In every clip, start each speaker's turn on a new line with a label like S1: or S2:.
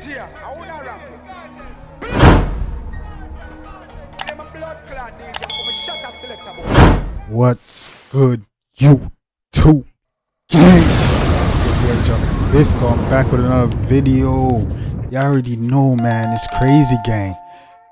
S1: DJ, I wanna rap. I'm a blood clot DJ, I'm a shut up selector boy.
S2: What's good, YouTube gang? It's your boy Jambisco. I'm back with another video. You already know, man. It's crazy, gang.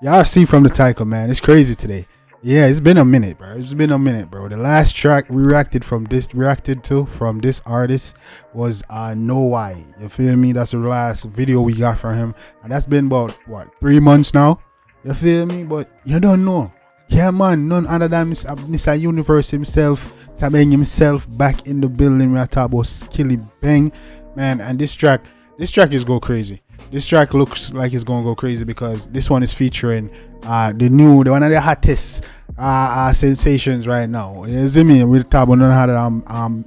S2: Y'all see from the title, man. It's crazy today. Yeah, it's been a minute, bro. The last track we reacted to from this artist was No Why. You feel me? That's the last video we got from him, and that's been about what, 3 months now. You feel me? But you don't know. Yeah, man, none other than Mr. Universe himself, Skillibeng himself, back in the building. We are talking about Skillibeng, man. And this track is go crazy. This track looks like it's gonna go crazy because this one is featuring the one of the hottest sensations right now. You see me? We're talking about none other than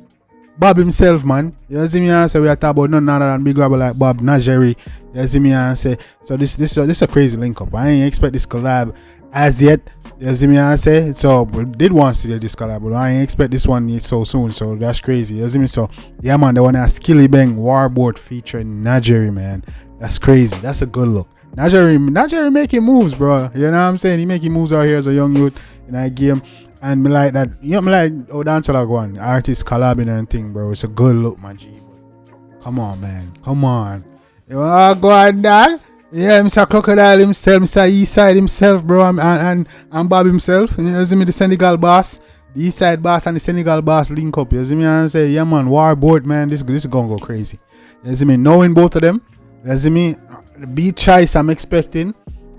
S2: Bob himself, man. You see me? I say we are talking about none other than big rapper like Bob Najeeriii. You see me? I say so. This a crazy link up. I ain't expect this collab as yet. You see me? I say so. We did want to see this collab, but I ain't expect this one so soon. So that's crazy. You see me? So yeah, man. The one that Skillibeng Warboard featuring Najeeriii, man. That's crazy. That's a good look. Najeeriii making moves, bro. You know what I'm saying? He making moves out here as a young youth in that game. And me like that. You know, me like dance like one artist collabing and thing, bro. It's a good look, my G. Come on, man. Come on. You wanna go on that? Yeah, Mr. Crocodile himself, Mr. Eastside himself, bro, and Bob himself. You see me, the Senegal boss, the Eastside boss and the Senegal boss link up. You see me, and say, yeah, man, Warboard, man, this is gonna go crazy. You see me, knowing both of them. You see me, the beat choice I'm expecting.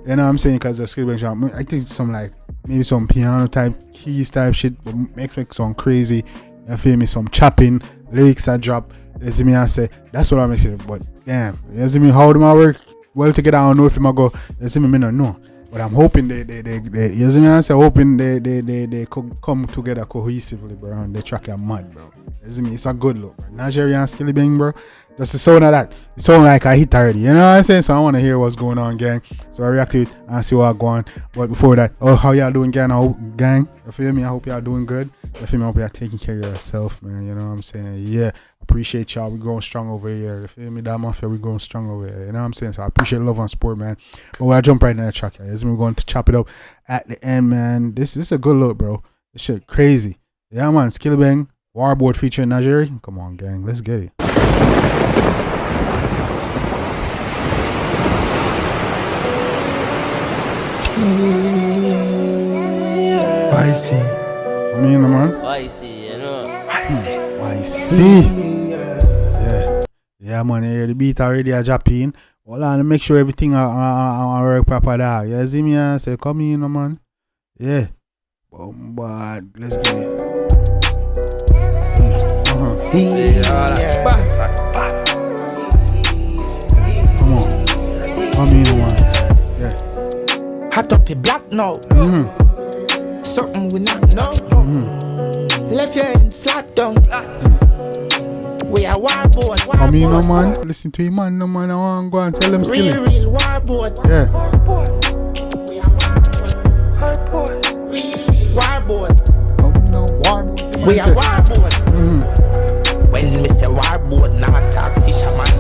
S2: You know what I'm saying? Because the Skillibeng, I think some like maybe some piano type, keys type shit, but expect some crazy. You feel me? Some chopping, lyrics I drop. You see me, I say that's what I'm expecting. But damn, you see me, how do I work well together? I don't know if I'm go. You see me, don't know. But I'm hoping they you see me, I say hoping they come together cohesively, bro. And they track are mad, bro. You see me, it's a good look, bro. Najeeriii and Skillibeng, bro. Just the sound of that. It sound like I hit already. You know what I'm saying? So I want to hear what's going on, gang. So I react to it and see what's going on. But before that, how y'all doing, gang? Gang, you feel me? I hope y'all doing good. You feel me? I hope y'all taking care of yourself, man. You know what I'm saying? Yeah. Appreciate y'all. We growing strong over here. You feel me? That mafia, we growing strong over here. You know what I'm saying? So I appreciate love and support, man. But we'll jump right in that track, guys. We're going to chop it up at the end, man. This is a good look, bro. This shit crazy. Yeah, man. Skillibeng, Warboard featuring Najeeriii. Come on, gang. Let's get it.
S3: I see.
S2: I mean, man.
S4: I see, you know.
S2: I see. Yeah, man. You hear the beat already a dropping. Hold on, make sure everything work proper there. You see me? I say, come in, man. Yeah. But let's get it. Come in, man. Yeah.
S3: Hot up your black now. Something we not know. Left your hand flat down. We are Warboard.
S2: Come in, man. Listen to him, man. No, man. I want to go and tell them Skillibeng.
S3: Real Warboard.
S2: Yeah.
S3: Warboard.
S2: Warboard.
S3: We are Warboard. When me say Warboard, not talk fisherman.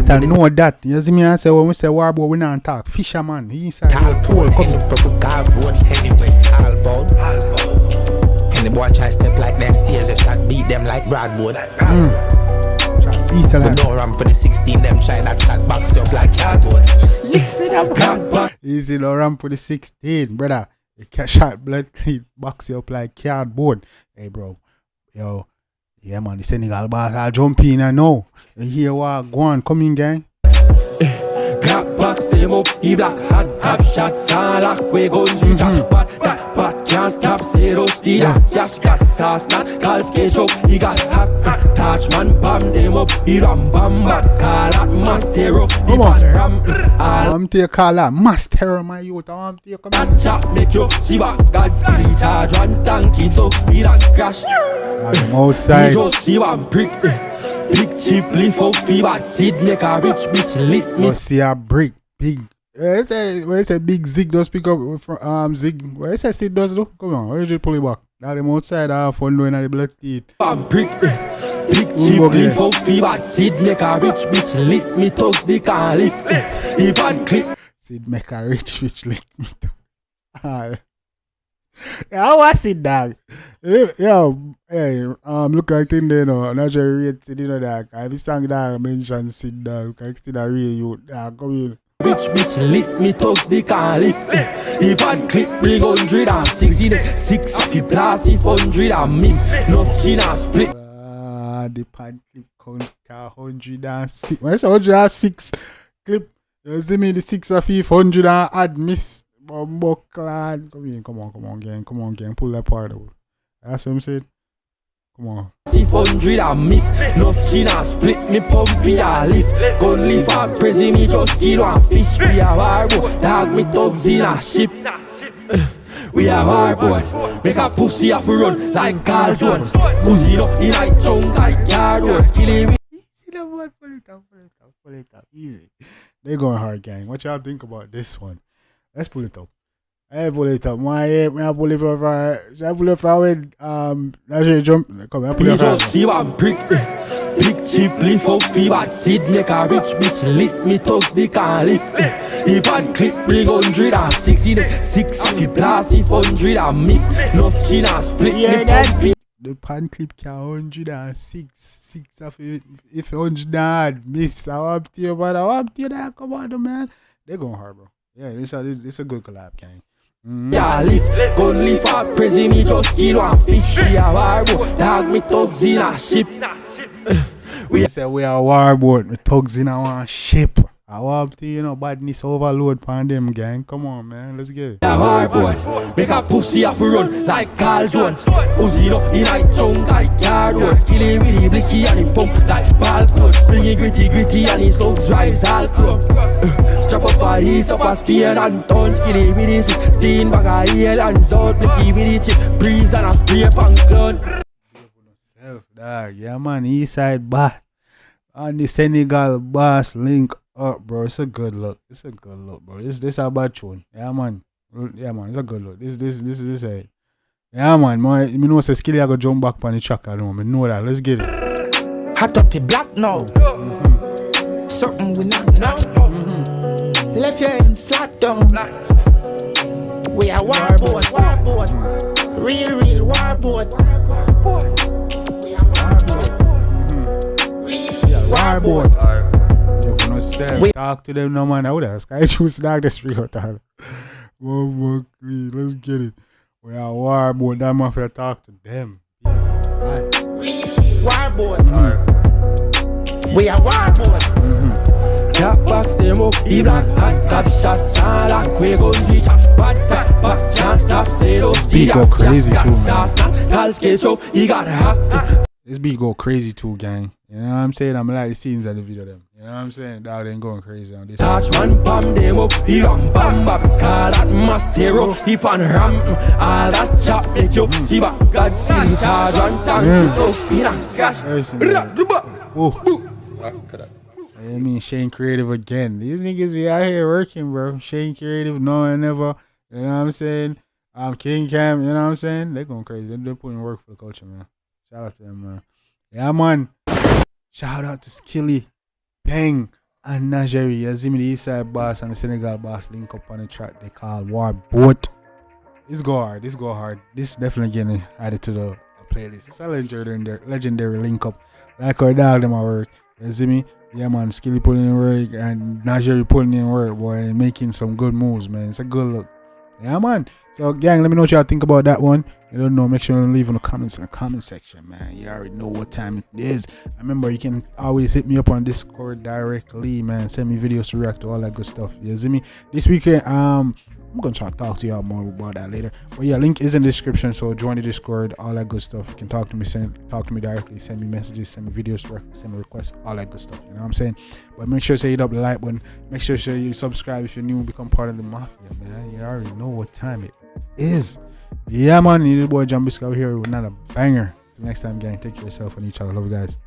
S2: Better know that. You see me, I say when we say Warboard, we not talk fisherman. He inside
S3: tall pole, come purple car road anyway. Tall bound. And the boy try step like them stairs, they shot beat them like Bradwood.
S2: But
S3: no run for the 16, them try that shot box up like cardboard.
S2: Easy, no run for the 16, brother. You can shot blood clean, box you up like cardboard. Hey, bro. Yo. Yeah, man, the Senegal boss, I jump in and know. You hear what? Go on, come in, gang.
S5: Clap box them up, he black hat, cap shots, and lock we guns, we jack, but that pot can't stop, zero steal, cash got sauce, not call skate up, he got hot, touch man, bam them up, he ram bam bad, call that Mastero, he got ram,
S2: I'm to call that Mastero, my youth, I'm to come in.
S5: That chop make you see what God skill, charge one tank, he talk speed and crash.
S2: I'm outside.
S5: You just see one brick. Big cheap leaf up fever seed make a rich bitch lit me.
S2: You see a brick big. Where is a big zig does pick up from zig? Where is a seed does do? Come on, where did you pull it back? Now them outside have fun doing at the black teeth.
S5: I'm brick, big cheap, leaf up, fever, seed, make a rich bitch, lick me thugs, they can't lift, he bad clip.
S2: Seed make a rich bitch lick me thugs. Yeah, I was it, dog. Yo, hey, look like thing there, no. Najeeriii said, you know, dog. I have a song that I mentioned, Sid, dog. I still a real you, dog. Come in.
S5: Rich bitch, lick me thugs, they can't lift, he bad clip, bring 160, 6 if he blast, if 100 and miss, enough chin and split.
S2: The pan clip count 106. When I say 106 clip, you see me the 6 of 100 and add miss. Bumbo clad. Come on, gang. Pull that part out. That's what I'm saying. Come on.
S5: See 100 and miss. Enough chin and split me pumpy and lift. Gun leave and prezi me just kill one fish. We a warboat. Dog me thugs in a ship. We a warboat. Make a pussy up run like Carl Jones. Uzi up in a chunk like Carlos. Killing me.
S2: See that one? Pull it up. Easy. They going hard, gang. What y'all think about this one? Let's pull it up. I pull it up. I pull it up. I pull it up with Najeeriii jump. Come on, I pull it up.
S5: Just see one brick. Big cheap leaf up, fever seed, make a rich bitch, lick me thugs, they can't lift. He bad clip, bring 160, 6 if he blast, if 100 and miss, enough chin and split me pumpy.
S2: The pan clip can 106, 6 of it, if 100 and miss. I want to you, but I want to you that. Come on, man. They're going hard, bro. Yeah, this a good collab, gang.
S5: Yeah, lift, gun leaf up, prezi me just kill one fish. We a warboat, dog me thugs in a ship.
S2: We say we are warboat, me thugs in our ship. I want to, you know, badness overload pan them, gang. Come on, man, let's get it.
S5: Yeah, warboat, make a pussy up run like Carl Jones. Uzi up in a chunk like Carlos. Killing with the blicky and the pump like ball coach. Bringing gritty and his thugs rise all club. Strap up a east up a spear and tons. Killing with the 16 bag of heel and his out blicky with the chip. Breeze and a spray pan clown.
S2: Dog, yeah, man, east side bass on the Senegal bass link up, bro. It's a good look. Bro. This a bad tune. Yeah, man. It's a good look. This is it. Yeah, man. Me know say Skilly I go jump back on the track. I know that. Let's get it.
S3: Hot up your black now. Something we not know. Left your hand flat down. We are warboat. Real warboat.
S2: Warboat. You know, say, talk to them, no man. I would ask. I choose dog the street out there. Let's get it. We are warboat. That man for talk to them.
S3: Warboat. We are warboat.
S5: Jack box them up, he black hot, cap shots, and like we gun G chop. Bad, can't stop, say those
S2: beat go crazy too, man.
S5: Call sketch up, he got a hack.
S2: This beat go crazy too, gang. You know what I'm saying? I'm like the scenes of the video them. You know what I'm saying? Dog ain't going crazy on this.
S5: Touch man, bam them up, he run bam back. Call that mastero, he pan ram. All that chop make you see back. God skin charge and tank to talk spin and cash.
S2: I mean Shane Creative again. These niggas be out here working, bro. Shane Creative, no one ever. You know what I'm saying? King Cam, you know what I'm saying? They going crazy. They're putting work for the culture, man. Shout out to them, man. Yeah, man. Shout out to Skillibeng and Najeeriii. You see me, the Eastside boss and the Senegal boss link up on the track they call Warboat. It's go hard. This definitely getting added to the playlist. It's a legendary link up. Like our dog them at work. You see me? Yeah, man. Skilly putting in work and Najeeriii putting in work, boy, and making some good moves, man. It's a good look. Yeah, man. So, gang, let me know what y'all think about that one. You don't know, make sure you leave in the comments in the comment section, man. You already know what time it is. Remember, you can always hit me up on Discord directly, man. Send me videos to react to all that good stuff. You see me? This weekend, I'm gonna try to talk to y'all more about that later. But yeah, link is in the description, so join the Discord, all that good stuff. You can talk to me, talk to me directly, send me messages, send me videos, send me requests, all that good stuff. You know what I'm saying? But make sure you hit up the like button. Make sure you subscribe if you're new, become part of the mafia, man. You already know what time it is. Yeah, man. You the boy Jambisco here with another banger. Till next time, gang. Take care of yourself and each other. Love you guys.